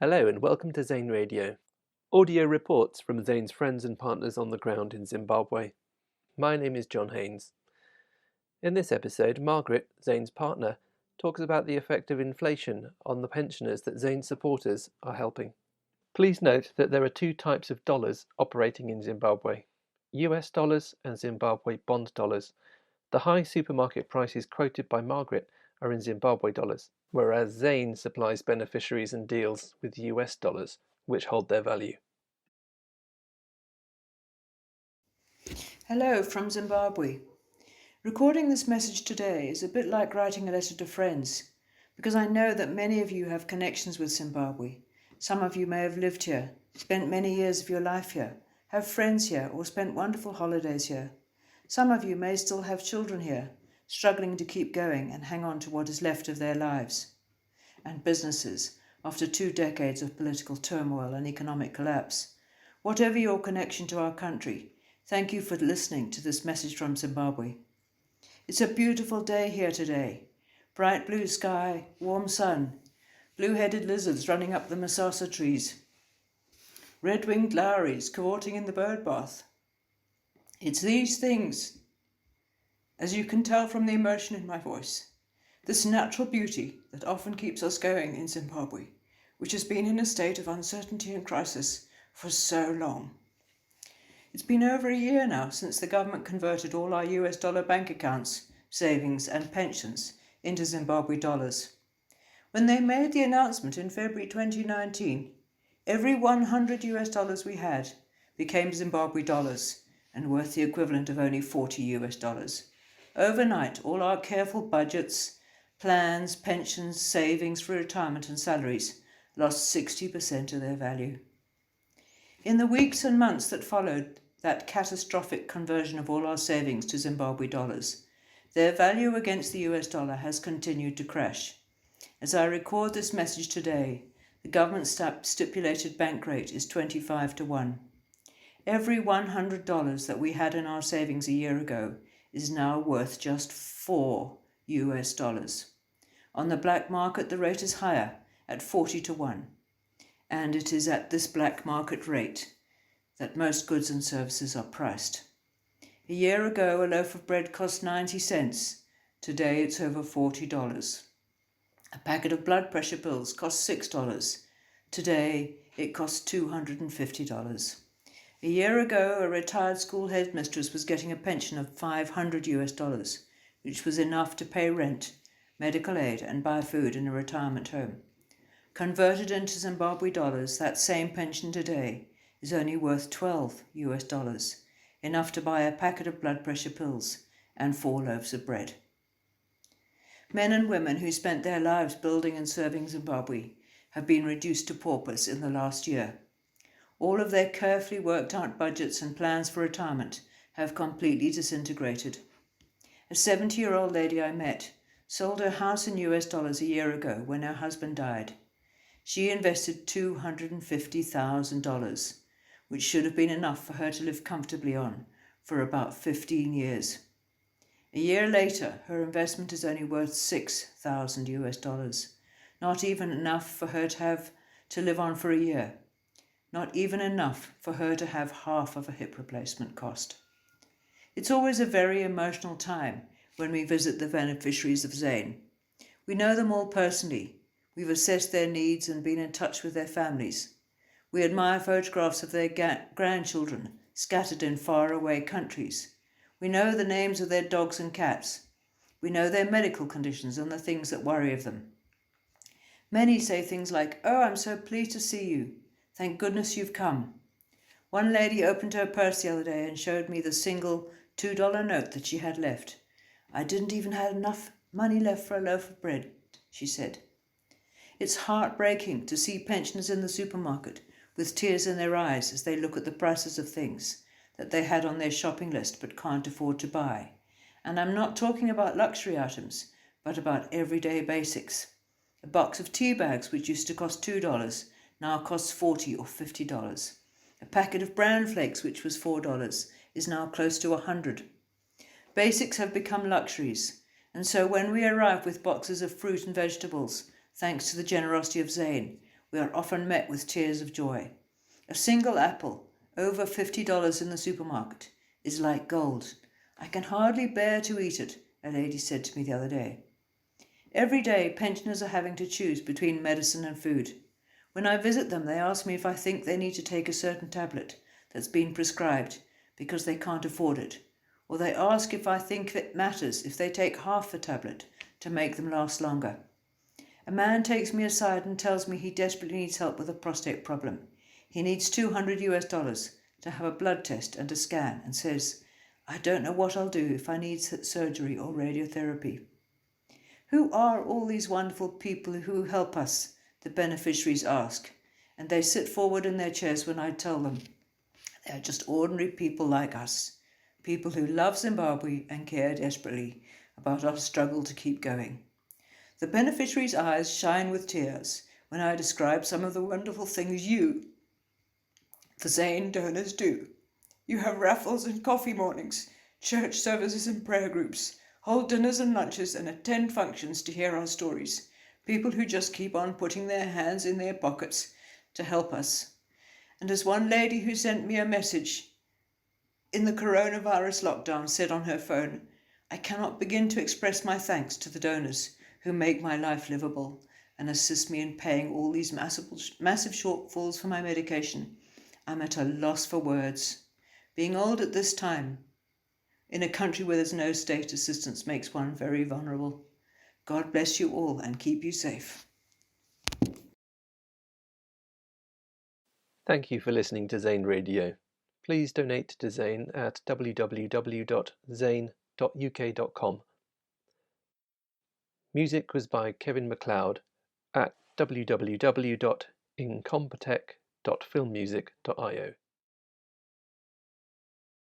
Hello and welcome to ZANE Radio, audio reports from ZANE's friends and partners on the ground in Zimbabwe. My name is John Haynes. In this episode, Margaret, ZANE's partner, talks about the effect of inflation on the pensioners that ZANE supporters are helping. Please note that there are two types of dollars operating in Zimbabwe, US dollars and Zimbabwe bond dollars. The high supermarket prices quoted by Margaret are in Zimbabwe dollars, whereas ZANE supplies beneficiaries and deals with US dollars, which hold their value. Hello from Zimbabwe. Recording this message today is a bit like writing a letter to friends, because I know that many of you have connections with Zimbabwe. Some of you may have lived here, spent many years of your life here, have friends here, or spent wonderful holidays here. Some of you may still have children here, struggling to keep going and hang on to what is left of their lives. And businesses, after 2 decades of political turmoil and economic collapse. Whatever your connection to our country, thank you for listening to this message from Zimbabwe. It's a beautiful day here today. Bright blue sky, warm sun, blue-headed lizards running up the masasa trees, red-winged lories cavorting in the bird bath. It's these things, as you can tell from the emotion in my voice, this natural beauty that often keeps us going in Zimbabwe, which has been in a state of uncertainty and crisis for so long. It's been over a year now since the government converted all our US dollar bank accounts, savings and pensions into Zimbabwe dollars. When they made the announcement in February 2019, every 100 US dollars we had became Zimbabwe dollars and worth the equivalent of only 40 US dollars. Overnight, all our careful budgets, plans, pensions, savings for retirement and salaries lost 60% of their value. In the weeks and months that followed that catastrophic conversion of all our savings to Zimbabwe dollars, their value against the US dollar has continued to crash. As I record this message today, the government stipulated bank rate is 25-1. Every $100 that we had in our savings a year ago is now worth just 4 US dollars. On the black market, the rate is higher, at 40-1. And it is at this black market rate that most goods and services are priced. A year ago, a loaf of bread cost 90 cents. Today, it's over $40. A packet of blood pressure pills cost $6. Today, it costs $250. A year ago, a retired school headmistress was getting a pension of $500, which was enough to pay rent, medical aid, and buy food in a retirement home. Converted into Zimbabwe dollars, that same pension today is only worth $12, enough to buy a packet of blood pressure pills and 4 loaves of bread. Men and women who spent their lives building and serving Zimbabwe have been reduced to paupers in the last year. All of their carefully worked out budgets and plans for retirement have completely disintegrated. A 70-year-old lady I met sold her house in US dollars a year ago when her husband died. She invested $250,000, which should have been enough for her to live comfortably on for about 15 years. A year later, her investment is only worth $6,000, not even enough for her to live on for a year, not even enough for her to have half of a hip replacement cost. It's always a very emotional time when we visit the beneficiaries of ZANE. We know them all personally. We've assessed their needs and been in touch with their families. We admire photographs of their grandchildren scattered in faraway countries. We know the names of their dogs and cats. We know their medical conditions and the things that worry of them. Many say things like, "Oh, I'm so pleased to see you. Thank goodness you've come." One lady opened her purse the other day and showed me the single $2 note that she had left. "I didn't even have enough money left for a loaf of bread," she said. It's heartbreaking to see pensioners in the supermarket with tears in their eyes as they look at the prices of things that they had on their shopping list but can't afford to buy. And I'm not talking about luxury items, but about everyday basics. A box of tea bags, which used to cost $2, now costs $40 or $50. A packet of bran flakes, which was $4, is now close to $100. Basics have become luxuries, and so when we arrive with boxes of fruit and vegetables, thanks to the generosity of ZANE, we are often met with tears of joy. A single apple, over $50 in the supermarket, is like gold. I can hardly bear to eat it, a lady said to me the other day. Every day, pensioners are having to choose between medicine and food. When I visit them, they ask me if I think they need to take a certain tablet that's been prescribed because they can't afford it, or they ask if I think it matters if they take half the tablet to make them last longer. A man takes me aside and tells me he desperately needs help with a prostate problem. He needs $200 to have a blood test and a scan, and says, I don't know what I'll do if I need surgery or radiotherapy. Who are all these wonderful people who help us? The beneficiaries ask, and they sit forward in their chairs when I tell them. They are just ordinary people like us, people who love Zimbabwe and care desperately about our struggle to keep going. The beneficiaries' eyes shine with tears when I describe some of the wonderful things you, the ZANE donors, do. You have raffles and coffee mornings, church services and prayer groups, hold dinners and lunches and attend functions to hear our stories. People who just keep on putting their hands in their pockets to help us. And as one lady who sent me a message in the coronavirus lockdown said on her phone, I cannot begin to express my thanks to the donors who make my life livable and assist me in paying all these massive shortfalls for my medication. I'm at a loss for words. Being old at this time, in a country where there's no state assistance, makes one very vulnerable. God bless you all and keep you safe. Thank you for listening to ZANE Radio. Please donate to ZANE at www.zane.uk.com. Music was by Kevin MacLeod at www.incompetech.filmmusic.io.